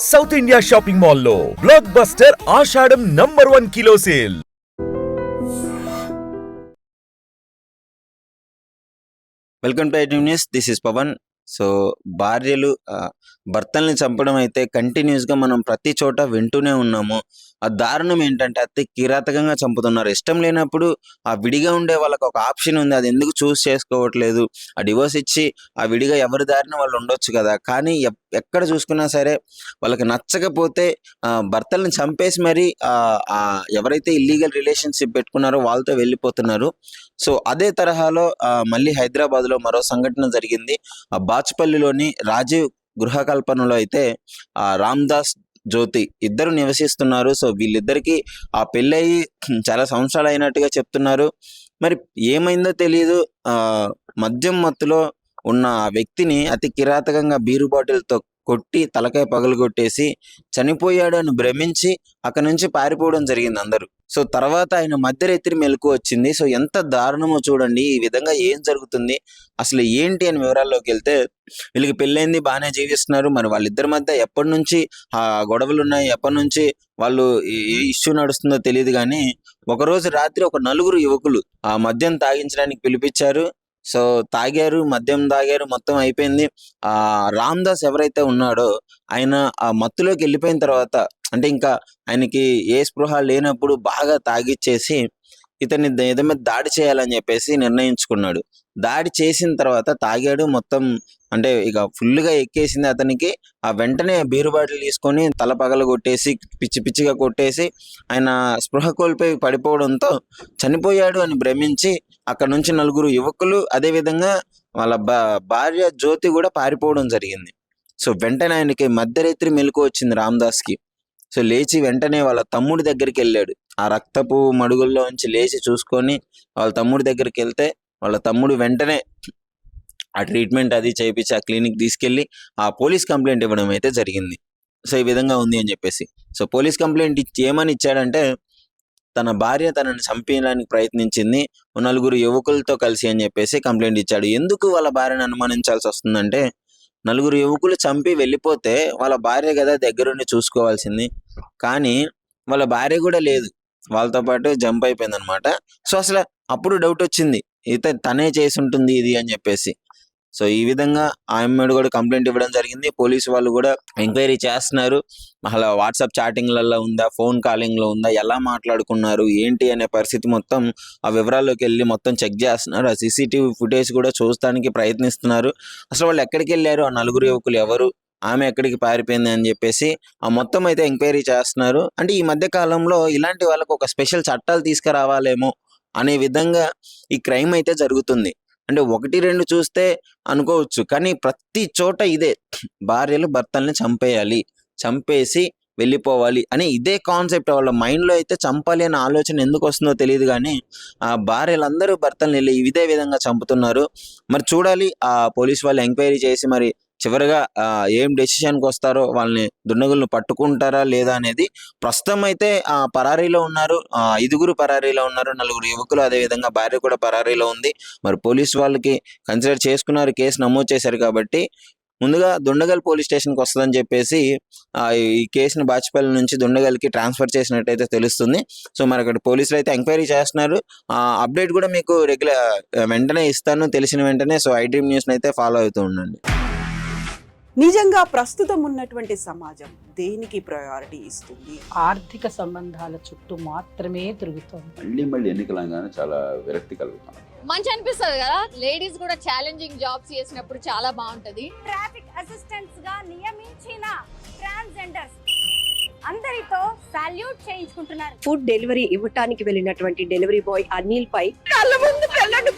South India shopping మాల్లో blockbuster Ashadham #1 kilo sale. Welcome to iDream news. This is Pawan. So భార్యలు భర్తల్ని చంపడం అయితే కంటిన్యూస్గా మనం ప్రతి చోట వింటూనే ఉన్నాము. ఆ దారుణం ఏంటంటే అతి కిరాతకంగా చంపుతున్నారు. ఇష్టం లేనప్పుడు ఆ విడిగా ఉండే వాళ్ళకి ఒక ఆప్షన్ ఉంది, అది ఎందుకు చూస్ చేసుకోవట్లేదు? ఆ డివోర్స్ ఇచ్చి ఆ విడిగా ఎవరి దారిన వాళ్ళు ఉండొచ్చు కదా. కానీ ఎక్కడ చూసుకున్నా సరే వాళ్ళకి నచ్చకపోతే భర్తల్ని చంపేసి మరి ఎవరైతే ఇల్లీగల్ రిలేషన్షిప్ పెట్టుకున్నారో వాళ్ళతో వెళ్ళిపోతున్నారు. సో అదే తరహాలో మళ్ళీ హైదరాబాద్లో మరో సంఘటన జరిగింది. ఆ బాచుపల్లిలోని రాజీవ్ గృహకల్పనలో అయితే రామ్దాస్ జ్యోతి ఇద్దరు నివసిస్తున్నారు. సో వీళ్ళిద్దరికి ఆ పెళ్ళయి చాలా సంవత్సరాలు అయినట్టుగా చెప్తున్నారు. మరి ఏమైందో తెలియదు. మద్యం మత్తులో ఉన్న ఆ వ్యక్తిని అతి కిరాతకంగా బీరు బాటిల్తో కొట్టి తలకాయ పగలగొట్టేసి చనిపోయాడు అని భ్రమించి అక్కడి నుంచి పారిపోవడం జరిగింది అందరూ. సో తర్వాత ఆయన మధ్యరాత్రి మెలకు వచ్చింది. సో ఎంత దారుణమో చూడండి. ఈ విధంగా ఏం జరుగుతుంది, అసలు ఏంటి అని వివరాల్లోకి వెళ్తే, వీళ్ళకి పెళ్ళైంది, బాగానే జీవిస్తున్నారు. మరి వాళ్ళిద్దరి మధ్య ఎప్పటి నుంచి ఆ గొడవలు ఉన్నాయి, ఎప్పటి నుంచి వాళ్ళు ఏ ఇష్యూ నడుస్తుందో తెలియదు. కానీ ఒకరోజు రాత్రి ఒక నలుగురు యువకులు ఆ మద్యం తాగించడానికి పిలిపించారు. సో తాగారు, మద్యం తాగారు, మొత్తం అయిపోయింది. రామ్దాస్ ఎవరైతే ఉన్నాడో ఆయన ఆ మత్తులోకి వెళ్ళిపోయిన తర్వాత, అంటే ఇంకా ఆయనకి ఏ స్పృహ లేనప్పుడు బాగా తాగిచ్చేసి ఇతన్ని ఏదో మీద దాడి చేయాలని చెప్పేసి నిర్ణయించుకున్నాడు. దాడి చేసిన తర్వాత తాగాడు మొత్తం, అంటే ఇక ఫుల్గా ఎక్కేసింది అతనికి. ఆ వెంటనే బీరు బాటిల్ తీసుకొని తల పగల కొట్టేసి పిచ్చి పిచ్చిగా కొట్టేసి ఆయన స్పృహ కోల్పోయి పడిపోవడంతో చనిపోయాడు అని భ్రమించి అక్కడ నుంచి నలుగురు యువకులు, అదేవిధంగా వాళ్ళ భార్య జ్యోతి కూడా పారిపోవడం జరిగింది. సో వెంటనే ఆయనకి మధ్యరాత్రి మెలకు వచ్చింది రామ్దాస్కి. సో లేచి వెంటనే వాళ్ళ తమ్ముడి దగ్గరికి వెళ్ళాడు. ఆ రక్తపు మడుగుల్లో నుంచి లేచి చూసుకొని వాళ్ళ తమ్ముడి దగ్గరికి వెళ్తే వాళ్ళ తమ్ముడు వెంటనే ఆ ట్రీట్మెంట్ అది చేయించి ఆ క్లినిక్ తీసుకెళ్ళి ఆ పోలీస్ కంప్లైంట్ ఇవ్వడం అయితే జరిగింది. సో ఈ విధంగా ఉంది అని చెప్పేసి. సో పోలీస్ కంప్లైంట్ ఏమని ఇచ్చాడంటే, తన భార్య తనని చంపేయడానికి ప్రయత్నించింది నలుగురు యువకులతో కలిసి అని చెప్పేసి కంప్లైంట్ ఇచ్చాడు. ఎందుకు వాళ్ళ భార్యను అనుమానించాల్సి వస్తుందంటే, నలుగురు యువకులు చంపి వెళ్ళిపోతే వాళ్ళ భార్య కదా దగ్గరుండి చూసుకోవాల్సింది. కానీ వాళ్ళ భార్య కూడా లేదు, వాళ్ళతో పాటు జంప్ అయిపోయింది అనమాట. సో అసలు అప్పుడు డౌట్ వచ్చింది, తనే చేసి ఉంటుంది ఇది అని చెప్పేసి. సో ఈ విధంగా ఆమెడు కూడా కంప్లైంట్ ఇవ్వడం జరిగింది. పోలీసు వాళ్ళు కూడా ఎంక్వైరీ చేస్తున్నారు. అలా వాట్సాప్ చాటింగ్లలో ఉందా, ఫోన్ కాలింగ్లో ఉందా, ఎలా మాట్లాడుకున్నారు ఏంటి అనే పరిస్థితి మొత్తం ఆ వివరాల్లోకి వెళ్ళి మొత్తం చెక్ చేస్తున్నారు. ఆ సీసీటీవీ ఫుటేజ్ కూడా చూడటానికి ప్రయత్నిస్తున్నారు. అసలు వాళ్ళు ఎక్కడికి వెళ్ళారు, ఆ నలుగురు యువకులు ఎవరు, ఆమె ఎక్కడికి పారిపోయింది అని చెప్పేసి ఆ మొత్తం అయితే ఎంక్వైరీ చేస్తున్నారు. అంటే ఈ మధ్య కాలంలో ఇలాంటి వాళ్ళకు ఒక స్పెషల్ చట్టాలు తీసుకురావాలేమో అనే విధంగా ఈ క్రైమ్ అయితే జరుగుతుంది. అంటే 1-2 చూస్తే అనుకోవచ్చు, కానీ ప్రతి చోట ఇదే, భార్యలు భర్తల్ని చంపేయాలి, చంపేసి వెళ్ళిపోవాలి అని ఇదే కాన్సెప్ట్. వాళ్ళ మైండ్లో అయితే చంపాలి అనే ఆలోచన ఎందుకు వస్తుందో తెలియదు. కానీ ఆ భార్యలందరూ భర్తల్ని వెళ్ళి ఇదే విధంగా చంపుతున్నారు. మరి చూడాలి ఆ పోలీస్ వాళ్ళు ఎంక్వైరీ చేసి మరి చివరిగా ఏం డెసిషన్కి వస్తారో, వాళ్ళని దుండగులను పట్టుకుంటారా లేదా అనేది. ప్రస్తుతం అయితే పరారీలో ఉన్నారు, 5గురు పరారీలో ఉన్నారు, 4 యువకులు, అదేవిధంగా భార్య కూడా పరారీలో ఉంది. మరి పోలీసు వాళ్ళకి కన్సిడర్ చేసుకున్నారు, కేసు నమోదు చేశారు కాబట్టి ముందుగా దుండగల్ పోలీస్ స్టేషన్కి వస్తుందని చెప్పేసి ఈ కేసుని బాచుపల్లి నుంచి దుండగల్కి ట్రాన్స్ఫర్ చేసినట్టయితే తెలుస్తుంది. సో మరి అక్కడ పోలీసులు అయితే ఎంక్వైరీ చేస్తున్నారు. అప్డేట్ కూడా మీకు వెంటనే ఇస్తాను, తెలిసిన వెంటనే. సో ఐడ్రీమ్ న్యూస్ని అయితే ఫాలో అవుతూ ఉండండి. నిజంగా ప్రస్తుతం ఉన్నటువంటి సమాజం దేనికి ప్రయారిటీ ఇస్తుంది? ఆర్థిక సంబంధాల చుట్టూ మాత్రమే తిరుగుతోంది. మళ్ళీ ఎన్నికలంగానే చాలా విరక్తి కలుగుతాం. మంచి అనిపిస్తుంది కదా, లేడీస్ కూడా ఛాలెంజింగ్ జాబ్స్ చేసినప్పుడు చాలా బాగుంటది. ట్రాఫిక్ అసిస్టెంట్స్ గా నియమించిన ట్రాన్స్జెండర్స్ అందరితో సాల్యూట్ చేయించుకుంటున్నారు. ఫుడ్ డెలివరీ ఇవ్వటానికి వెళ్ళినటువంటి డెలివరీ బాయ్ అనిల్ పై కళ్ళ ముందు పెళ్ళండి